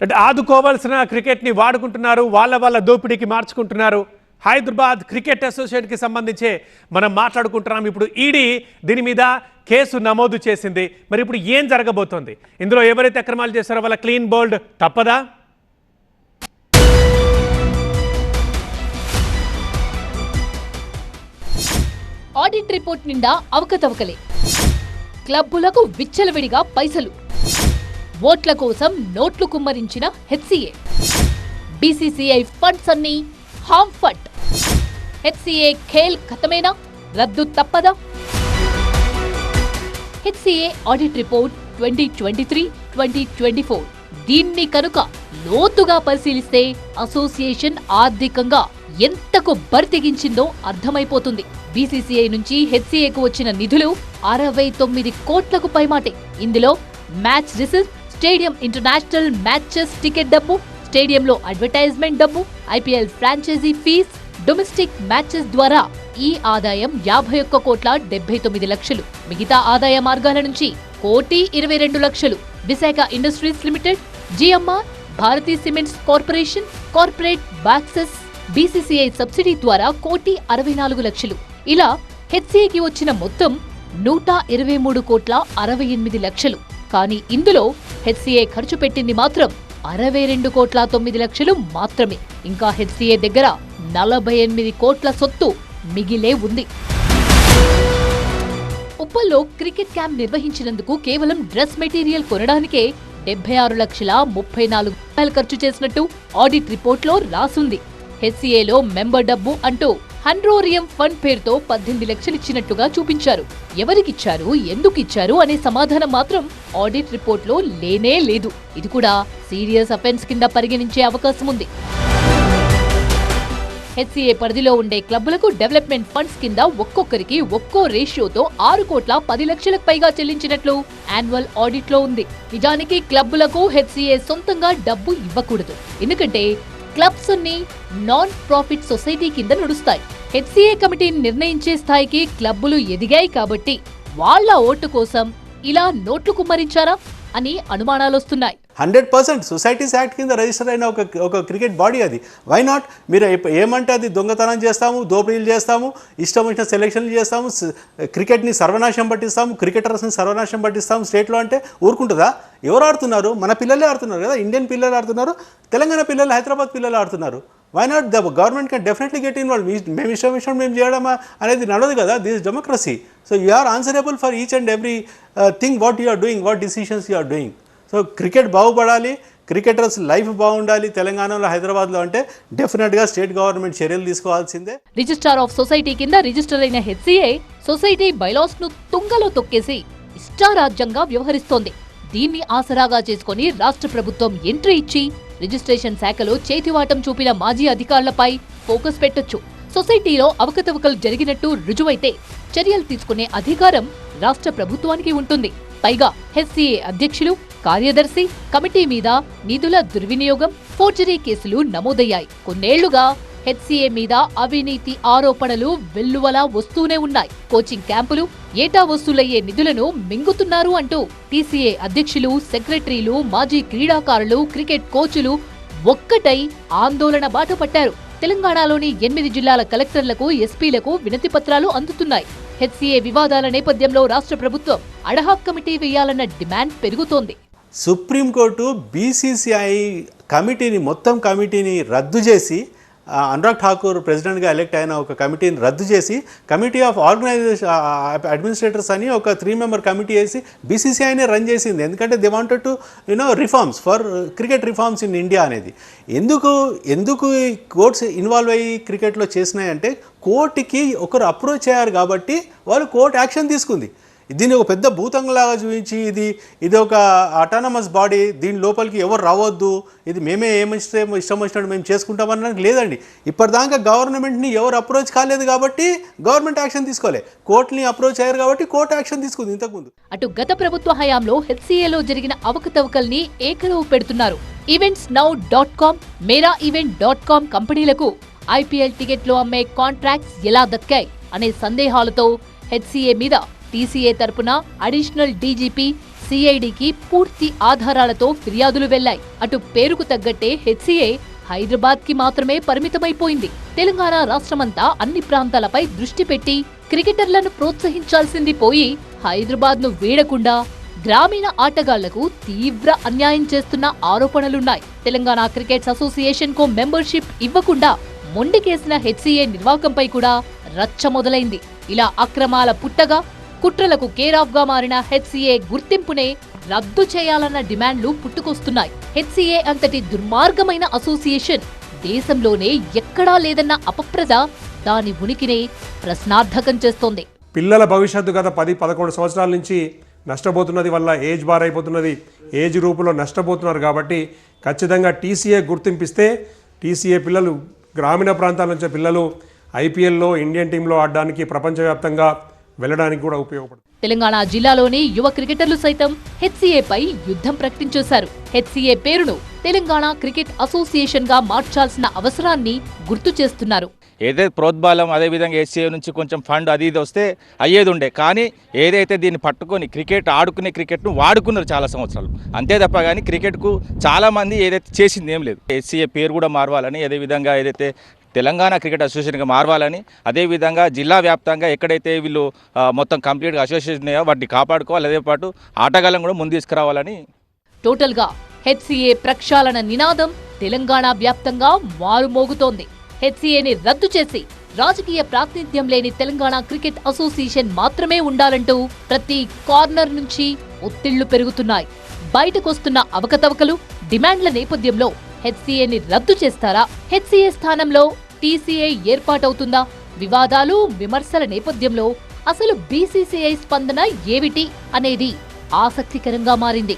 అంటే ఆదుకోవాల్సిన క్రికెట్ని వాడుకుంటున్నారు, వాళ్ళ దోపిడీకి మార్చుకుంటున్నారు. హైదరాబాద్ క్రికెట్ అసోసియేషన్కి సంబంధించే మనం మాట్లాడుకుంటున్నాం. ఇప్పుడు ఈడీ దీని మీద కేసు నమోదు చేసింది. మరి ఇప్పుడు ఏం జరగబోతోంది? ఇందులో ఎవరైతే అక్రమాలు చేశారో వాళ్ళ క్లీన్ బోల్డ్ తప్పదా? ఆడిట్ రిపోర్ట్ నిండా అవకతవకలే, క్లబ్బులకు విచ్చలవిడిగా పైసలు, ఓట్ల కోసం నోట్లు కుమ్మరించిన హెచ్సిఏ, బీసీసీఐ ఫండ్స్ అన్ని హామ్ ఫండ్. హెచ్సిఏ ఖేల్ ఖతమేనా? రద్దు తప్పదా? హెచ్సిఏ ఆడిట్ రిపోర్ట్ 2023-2024 దీన్ని కనుక లోతుగా పరిశీలిస్తే అసోసియేషన్ ఆర్థికంగా ఎంతకు బరితెగించిందో అర్థమైపోతుంది. బీసీసీఐ నుంచి హెచ్సిఏకు వచ్చిన నిధులు 69 కోట్లకు పైమాటే. ఇందులో match receipt, stadium international matches ticket డబ్బు, స్టేడియంలో అడ్వర్టైజ్మెంట్ డబ్బు, IPL franchise fees, domestic matches ద్వారా ఈ ఆదాయం 51,79,00,000. మిగతా ఆదాయ మార్గాల నుంచి 1,22,00,000. Visakha industries limited, GMR, Bharathi cements corporation, corporate boxes, BCCI subsidy ద్వారా 1,64,00,000. ఇలా హెచ్సిఏకి వచ్చిన మొత్తం 123,68,00,000. కానీ ఇందులో హెచ్సిఏ ఖర్చు పెట్టింది మాత్రం 62,09,00,000 మాత్రమే. ఇంకా హెచ్సిఏ దగ్గర 48 కోట్ల సొత్తు మిగిలే ఉంది. ఉప్పల్లో క్రికెట్ క్యాంప్ నిర్వహించినందుకు కేవలం డ్రెస్ మెటీరియల్ కొనడానికే 76,34,000 ఖర్చు చేసినట్టు ఆడిట్ రిపోర్ట్లో రాసుంది. హెచ్సిఏలో మెంబర్ డబ్బు అంటూ హండ్రోరియం ఫండ్ పేరుతో 18 లక్షలు ఇచ్చినట్టుగా చూపించారు. ఎవరికిచ్చారు, ఎందుకిచ్చారు అనే సమాధానం మాత్రం ఆడిట్ రిపోర్ట్లో లేనే లేదు. ఇది కూడా సీరియస్ అఫెన్స్ కింద పరిగణించే అవకాశం ఉంది. హెచ్సిఏ పరిధిలో ఉండే క్లబ్బులకు డెవలప్మెంట్ ఫండ్స్ కింద ఒక్కొక్కరికి ఒక్కో రేషియోతో 6,10,00,000 పైగా చెల్లించినట్లు యాన్యువల్ ఆడిట్ లో ఉంది. నిజానికి క్లబ్బులకు హెచ్సిఏ సొంతంగా డబ్బు ఇవ్వకూడదు. ఎందుకంటే క్లబ్స్ అన్ని నాన్ ప్రాఫిట్ సొసైటీ కింద నడుస్తాయి. హెచ్సిఏ కమిటీని నిర్ణయించే స్థాయికి క్లబ్బులు ఎదిగాయి కాబట్టి వాళ్ల ఓటు కోసం ఇలా నోట్లు కుమ్మరించారా అని అనుమానాలొస్తున్నాయి. 100% సొసైటీస్ యాక్ట్ కింద రిజిస్టర్ అయిన ఒక క్రికెట్ బాడీ అది. Why not? మీరు ఏమంటే అది దొంగతనం చేస్తాము, దోపిడీలు చేస్తాము, ఇష్టం వచ్చిన సెలక్షన్లు చేస్తాము, క్రికెట్ని సర్వనాశం పట్టిస్తాము, క్రికెటర్స్ని సర్వనాశం పట్టిస్తాము స్టేట్లో అంటే ఊరుకుంటుందా? ఎవరు ఆడుతున్నారు? మన పిల్లలే ఆడుతున్నారు కదా. ఇండియన్ పిల్లలు ఆడుతున్నారు, తెలంగాణ పిల్లలు, హైదరాబాద్ పిల్లలు ఆడుతున్నారు. Why not? The government can definitely get involve. మేము ఇష్టం మేము చేయడం అనేది నడవదు కదా. This is democracy. So you are answerable for each and every thing what you are doing, what decisions you are doing. So cricket బాగుపడాలి, cricketers life బాగుండాలి తెలంగాణలో, హైదరాబాద్లో అంటే డెఫినెట్గా స్టేట్ గవర్నమెంట్ చర్యలు తీసుకోవాల్సిందే. రిజిస్ట్రార్ ఆఫ్ సొసైటీ కింద రిజిస్టర్ అయిన హెచ్సిఏ సొసైటీ బైలాస్ ను తుంగలో తొక్కేసి ఇష్టారాజ్యంగా వ్యవహరిస్తోంది. దీన్ని ఆసరాగా చేసుకుని రాష్ట్ర ప్రభుత్వం ఎంట్రీ ఇచ్చి రిజిస్ట్రేషన్ శాఖలో చేతివాటం చూపిన మాజీ అధికారులపై ఫోకస్ పెట్టొచ్చు. సొసైటీలో అవకతవకలు జరిగినట్టు రుజువైతే చర్యలు తీసుకునే అధికారం రాష్ట్ర ప్రభుత్వానికి ఉంటుంది. పైగా హెచ్సిఏ అధ్యక్షులు, కార్యదర్శి, కమిటీ మీద నిధుల దుర్వినియోగం, ఫోర్జరీ కేసులు నమోదయ్యాయి. కొన్నేళ్లుగా హెచ్సిఏ మీద అవినీతి ఆరోపణలు వెల్లువలా వస్తూనే ఉన్నాయి. కోచింగ్ క్యాంపులు, ఏటా వసూలయ్యే నిధులను మింగుతున్నారు అంటూ టీసీఏ అధ్యక్షులు, సెక్రటరీలు, మాజీ క్రీడాకారులు, క్రికెట్ కోచులు ఒక్కటై ఆందోళన బాట పట్టారు. తెలంగాణలోని 8 జిల్లాల కలెక్టర్లకు, ఎస్పీలకు వినతి పత్రాలు అందుతున్నాయి. హెచ్సిఏ వివాదాల నేపథ్యంలో రాష్ట్ర ప్రభుత్వం అడహాక్ కమిటీ వేయాలన్న డిమాండ్ పెరుగుతోంది. సుప్రీంకోర్టు బీసీసీఐ కమిటీని, మొత్తం కమిటీని రద్దు చేసి, అనురాగ్ ఠాకూర్ ప్రెసిడెంట్గా ఎలెక్ట్ అయిన ఒక కమిటీని రద్దు చేసి కమిటీ ఆఫ్ ఆర్గనైజేషన్ అడ్మినిస్ట్రేటర్స్ అని ఒక 3 మెంబర్ కమిటీ వేసి బీసీసీఐనే రన్ చేసింది. ఎందుకంటే they wanted to reforms for cricket reforms in India అనేది. ఎందుకు కోర్ట్స్ ఇన్వాల్వ్ అయ్యి క్రికెట్లో చేసినాయంటే కోర్టుకి ఒకరు అప్రోచ్ అయ్యారు కాబట్టి వాళ్ళు కోర్టు యాక్షన్ తీసుకుంది. దీన్ని ఒక పెద్ద భూతంలాగా చూపించి ఇది ఒక అటానమస్ బాడీ, దీని లోపలికి ఎవరు రావద్దు, ఇది మేమే ఇష్టం వచ్చినట్టు మేము చేసుకుంటామనడానికి లేదండి. ఇప్పటిదాకా గవర్నమెంట్ని ఎవరు అప్రోచ్ కాలేదు కాబట్టి గవర్నమెంట్ యాక్షన్ తీసుకోలే. కోర్టుని అప్రోచ్ అయ్యారు కాబట్టి కోర్టు యాక్షన్ తీసుకుంది ఇంతకుముందు. అటు గత ప్రభుత్వ హయాంలో హెచ్సిఏలో జరిగిన అవకతవకల్ని ఏకరవు పెడుతున్నారు. eventsnow.com, meraevent.com కంపెనీలకు ఐపీఎల్ టికెట్లు అమ్మే కాంట్రాక్ట్స్ ఎలా దక్కాయి అనే సందేహాలతో హెచ్సిఏ మీద టీసీఏ తరపున అడిషనల్ డీజీపీ సిఐడికి పూర్తి ఆధారాలతో ఫిర్యాదులు వెళ్లాయి. అటు పేరుకు తగ్గట్టే హెచ్సిఏ హైదరాబాద్ కి మాత్రమే పరిమితమైపోయింది. తెలంగాణ రాష్ట్రమంతా అన్ని ప్రాంతాలపై దృష్టి పెట్టి క్రికెటర్లను ప్రోత్సహించాల్సింది పోయి హైదరాబాద్ ను వీడకుండా గ్రామీణ ఆటగాళ్లకు తీవ్ర అన్యాయం చేస్తున్న ఆరోపణలున్నాయి. తెలంగాణ క్రికెట్ అసోసియేషన్ కు మెంబర్షిప్ ఇవ్వకుండా మొండికేసిన హెచ్సిఏ నిర్వాకంపై కూడా రచ్చ మొదలైంది. ఇలా అక్రమాల పుట్టగా కుట్రలకు కేరాఫ్ గా మారిన హెచ్సిఏ గుర్తింపునే రద్దు చేయాలన్న డిమాండ్లు పుట్టుకొస్తున్నాయి. హెచ్సిఏ అంతటి దుర్మార్గమైన అసోసియేషన్ దేశంలోనే ఎక్కడా లేదన్న అపప్రద దాని ఉనికినే ప్రశ్నార్థకం చేస్తోంది. పిల్లల భవిష్యత్తు గత 10-11 సంవత్సరాల నుంచి నష్టపోతున్నది, వల్ల ఏజ్ బార్ అయిపోతున్నది, ఏజ్ రూపులో నష్టపోతున్నారు. కాబట్టి ఖచ్చితంగా టీసీఏ గుర్తింపిస్తే టీసీఏ పిల్లలు గ్రామీణ ప్రాంతాల నుంచి పిల్లలు ఐపీఎల్లో ఇండియన్ టీంలో ఆడడానికి ప్రపంచవ్యాప్తంగా వెళ్ళడానికి కూడా ఉపయోగపడుతుంది. తెలంగాణ జిల్లాలోని యువ క్రికెటర్లు సైతం హెచ్సిఏపై యుద్ధం ప్రకటించేశారు. హెచ్సిఏ పేరును తెలంగాణ క్రికెట్ అసోసియేషన్ గా మార్చాల్సిన అవసరాన్ని గుర్తు చేస్తున్నారు. ఏదైతే ప్రోద్బలం, అదేవిధంగా హెచ్సిఏ నుంచి కొంచెం ఫండ్ అది ఇది వస్తే అయ్యేది ఉండే, కానీ ఏదైతే దీన్ని పట్టుకొని క్రికెట్ ఆడుకునే క్రికెట్ను వాడుకున్నారు చాలా సంవత్సరాలు, అంతే తప్ప కానీ క్రికెట్కు చాలామంది ఏదైతే చేసింది ఏం లేదు. హెచ్సిఏ పేరు కూడా మారవాలని, అదేవిధంగా ఏదైతే తెలంగాణ క్రికెట్ అసోసియేషన్గా మారవాలని, అదేవిధంగా జిల్లా వ్యాప్తంగా ఎక్కడైతే వీళ్ళు మొత్తం కంప్లీట్గా అసోసియేషన్ ఉన్నాయో వాటిని కాపాడుకోవాలి, అదేపాటు ఆటగాళ్ళను కూడా ముందు తీసుకురావాలని. టోటల్గా హెచ్సిఏ ప్రక్షాళన నినాదం తెలంగాణ వ్యాప్తంగా మారుమోగుతోంది. హెచ్సిఏని రద్దు చేసి రాజకీయ ప్రాతినిధ్యం లేని తెలంగాణ క్రికెట్ అసోసియేషన్ మాత్రమే ఉండాలంటూ ప్రతి కార్నర్ నుంచి ఒత్తిళ్లు పెరుగుతున్నాయి. బయటకొస్తున్న అవకతవకలు, డిమాండ్ల నేపథ్యంలో హెచ్సిఏని రద్దు చేస్తారా? హెచ్సిఏ స్థానంలో టీసీఏ ఏర్పాటవుతుందా? వివాదాలు, విమర్శల నేపథ్యంలో అసలు బీసీసీఐ స్పందన ఏమిటి అనేది ఆసక్తికరంగా మారింది.